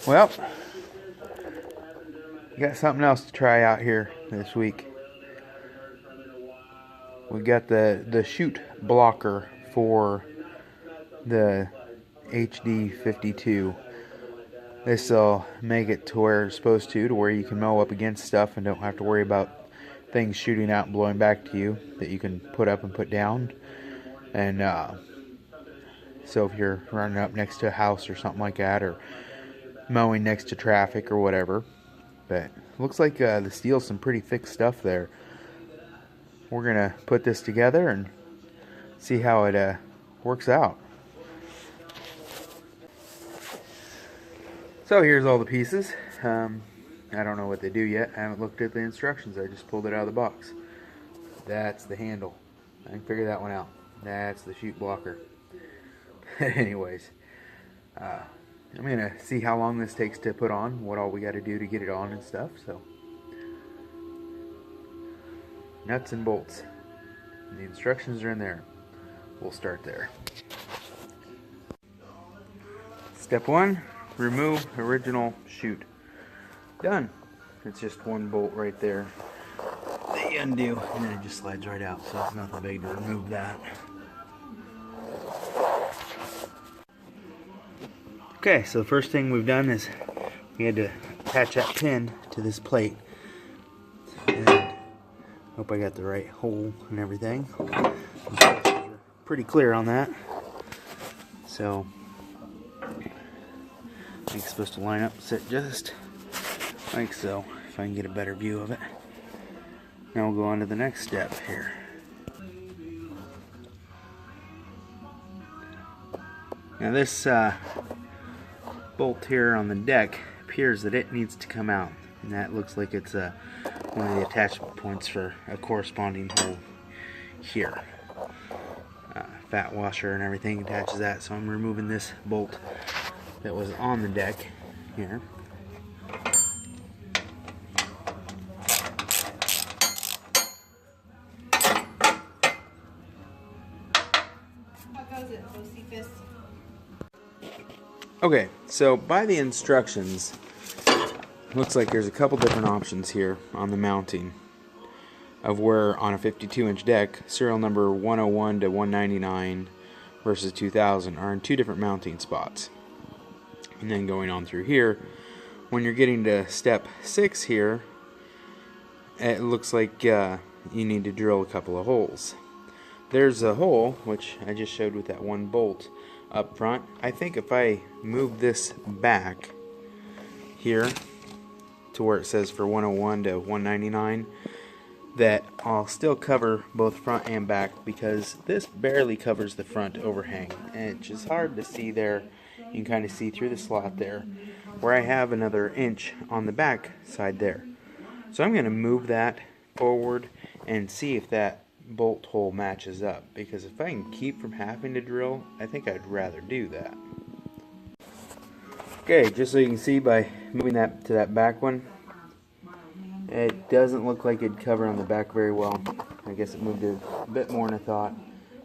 Well, got something else to try out here this week. We got the chute blocker for the HD52. This will make it to where it's supposed to where you can mow up against stuff and don't have to worry about things shooting out and blowing back to you, that you can put up and put down. And so if you're running up next to a house or something like that, or mowing next to traffic or whatever. But looks like the steel's some pretty thick stuff there. We're gonna put this together and see how it works out. So here's all the pieces. I don't know what they do yet. I haven't looked at the instructions. I just pulled it out of the box. That's the handle. I can figure that one out. That's the chute blocker. Anyways, I'm gonna see how long this takes to put on, what all we got to do to get it on and stuff. So, nuts and bolts. The instructions are in there. We'll start there. Step 1, remove original chute. Done. It's just one bolt right there that you undo, and then it just slides right out, so it's nothing big to remove that. Okay, so the first thing we've done is we had to attach that pin to this plate. And hope I got the right hole and everything. Pretty clear on that. So I think it's supposed to line up, sit just like so, if I can get a better view of it. Now we'll go on to the next step here. Now this bolt here on the deck appears that it needs to come out, and that looks like it's one of the attachment points for a corresponding hole here. Fat washer and everything attaches that, so I'm removing this bolt that was on the deck here. Okay, so by the instructions, looks like there's a couple different options here on the mounting of where on a 52-inch deck, serial number 101 to 199 versus 2000 are in two different mounting spots. And then going on through here, when you're getting to step 6 here, it looks like you need to drill a couple of holes. There's a hole, which I just showed with that one bolt up front. I think if I move this back here to where it says for 101 to 199, that I'll still cover both front and back, because this barely covers the front overhang, and it's just hard to see there. You can kind of see through the slot there where I have another inch on the back side there. So I'm going to move that forward and see if that bolt hole matches up, because if I can keep from having to drill, I think I'd rather do that. Okay, just so you can see by moving that to that back one, it doesn't look like it'd cover on the back very well. I guess it moved a bit more than I thought,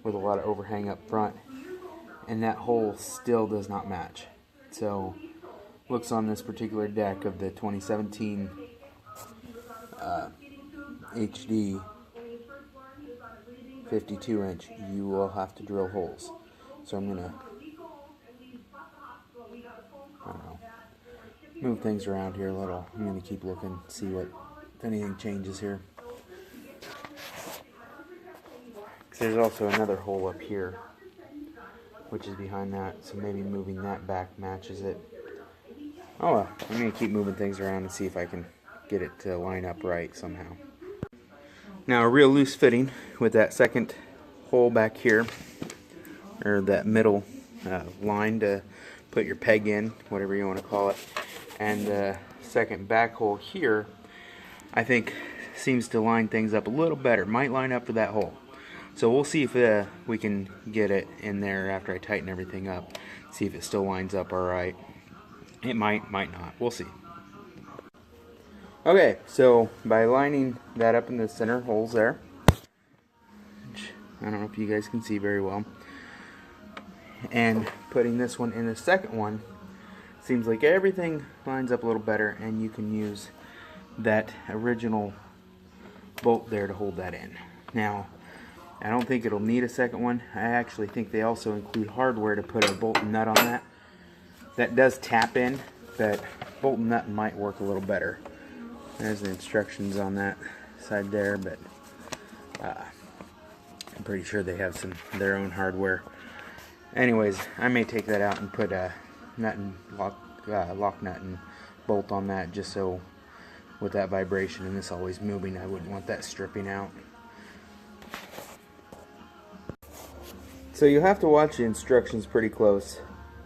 with a lot of overhang up front, and that hole still does not match. So looks on this particular deck of the 2017 HD 52-inch, you will have to drill holes. So I'm gonna, I don't know, move things around here a little. I'm gonna keep looking, see what, if anything changes here. There's also another hole up here, which is behind that, so maybe moving that back matches it. Oh well, I'm gonna keep moving things around and see if I can get it to line up right somehow. Now a real loose fitting with that second hole back here, or that middle line to put your peg in, whatever you want to call it, and the second back hole here, I think seems to line things up a little better. Might line up for that hole. So we'll see if we can get it in there after I tighten everything up. See if it still lines up alright. It might not. We'll see. Okay, so by lining that up in the center holes there, which I don't know if you guys can see very well, and putting this one in the second one, seems like everything lines up a little better, and you can use that original bolt there to hold that in. Now, I don't think it'll need a second one. I actually think they also include hardware to put a bolt and nut on that. That does tap in, but bolt and nut might work a little better. There's the instructions on that side there, but I'm pretty sure they have their own hardware. Anyways, I may take that out and put a nut and lock nut and bolt on that, just so with that vibration and this always moving, I wouldn't want that stripping out. So you have to watch the instructions pretty close.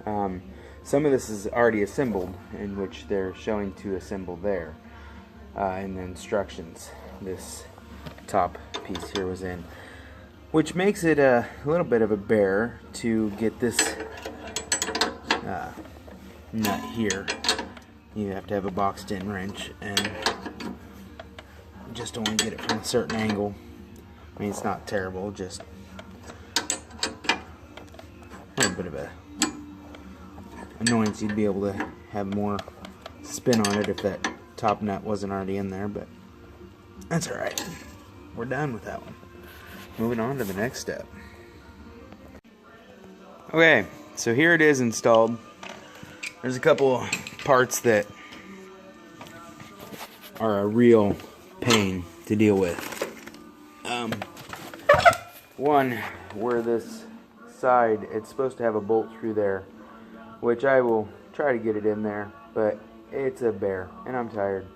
Some of this is already assembled, in which they're showing to assemble there in the instructions. This top piece here was in, which makes it a little bit of a bear to get this nut here. You have to have a boxed in wrench, and just only get it from a certain angle. I mean, it's not terrible, just a little bit of a annoyance. You'd be able to have more spin on it if that top nut wasn't already in there, but that's alright. We're done with that one. Moving on to the next step. Okay, so here it is installed. There's a couple parts that are a real pain to deal with. One, where this side, it's supposed to have a bolt through there, which I will try to get it in there, but it's a bear, and I'm tired.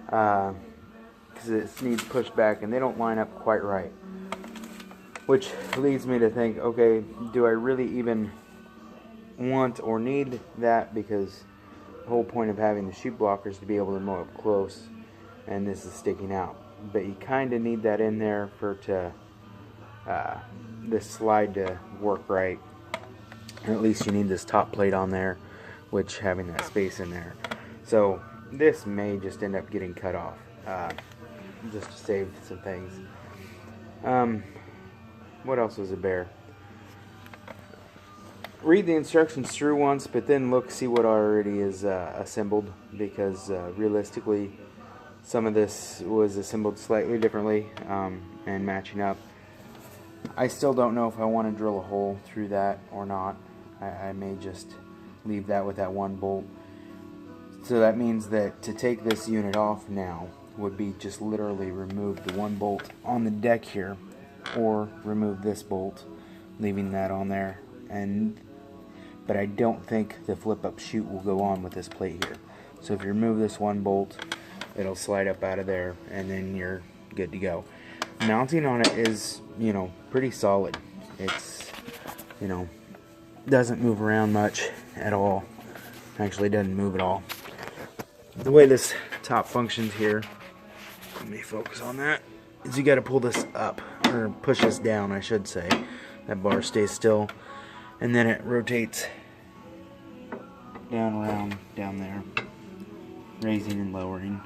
Because it needs pushed back, and they don't line up quite right. Which leads me to think, okay, do I really even want or need that? Because the whole point of having the chute blocker is to be able to mow up close, and this is sticking out. But you kind of need that in there for this slide to work right. Or at least you need this top plate on there, which having that space in there. So this may just end up getting cut off, just to save some things. What else was a bear? Read the instructions through once, but then see what already is assembled, because realistically some of this was assembled slightly differently and matching up. I still don't know if I want to drill a hole through that or not. I may just leave that with that one bolt. So that means that to take this unit off now would be just literally remove the one bolt on the deck here, or remove this bolt, leaving that on there. But I don't think the flip up chute will go on with this plate here. So if you remove this one bolt, it'll slide up out of there, and then you're good to go. Mounting on it is, pretty solid. It's, doesn't move around much at all. Actually doesn't move at all. The way this top functions here, let me focus on that, is you got to pull this up, or push this down, I should say. That bar stays still, and then it rotates down, around, down there, raising and lowering,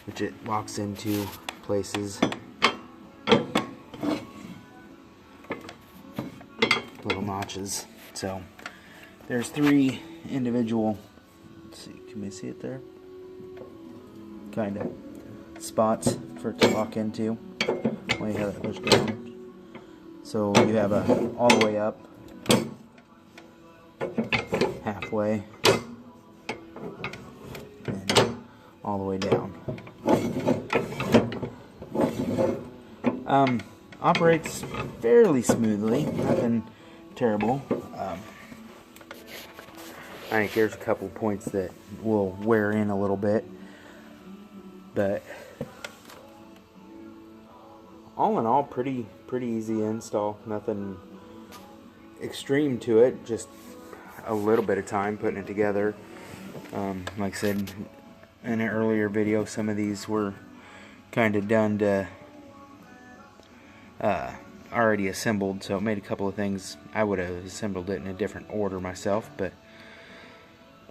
which it locks into places. Little notches. So there's 3 individual, let's see, can we see it there? Kind of spots for it to lock into when you have it pushed down. So you have all the way up, halfway, and all the way down. Operates fairly smoothly, nothing terrible. I think there's a couple points that will wear in a little bit, but all in all, pretty easy install. Nothing extreme to it, just a little bit of time putting it together. Like I said in an earlier video, some of these were kind of done to already assembled, so it made a couple of things. I would have assembled it in a different order myself, but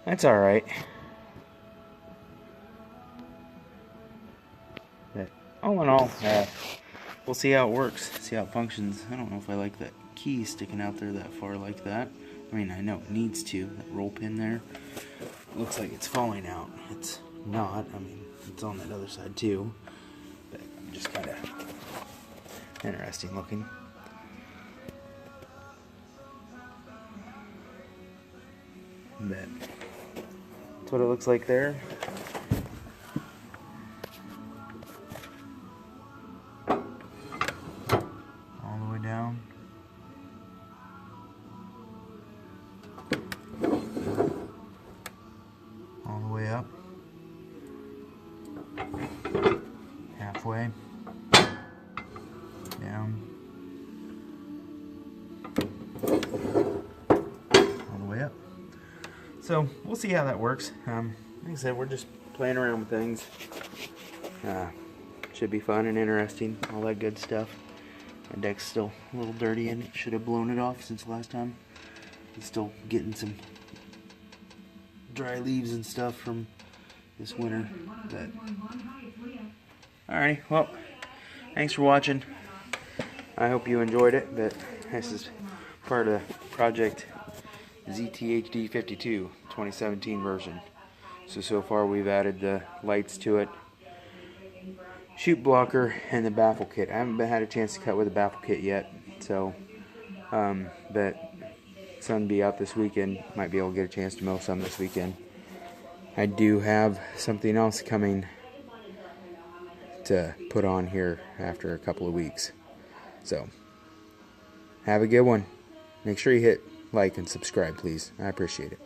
that's alright. But all in all, we'll see how it works, see how it functions. I don't know if I like that key sticking out there that far like that. I mean, I know it needs to. That roll pin there looks like it's falling out. It's not. I mean, it's on that other side too. But just kind of interesting looking. But that's what it looks like there. All the way down. All the way up. Halfway. Down. All the way up. So we'll see how that works. Like I said, we're just playing around with things. Should be fun and interesting, all that good stuff. My deck's still a little dirty and should have blown it off since last time. It's still getting some dry leaves and stuff from this winter. But alrighty, well, thanks for watching. I hope you enjoyed it. But this is part of the project ZTHD 52 2017 version. So far we've added the lights to it, chute blocker, and the baffle kit. I haven't had a chance to cut with the baffle kit yet, so but sun be out this weekend, might be able to get a chance to mow some this weekend. I do have something else coming to put on here after a couple of weeks. So have a good one. Make sure you hit like and subscribe, please. I appreciate it.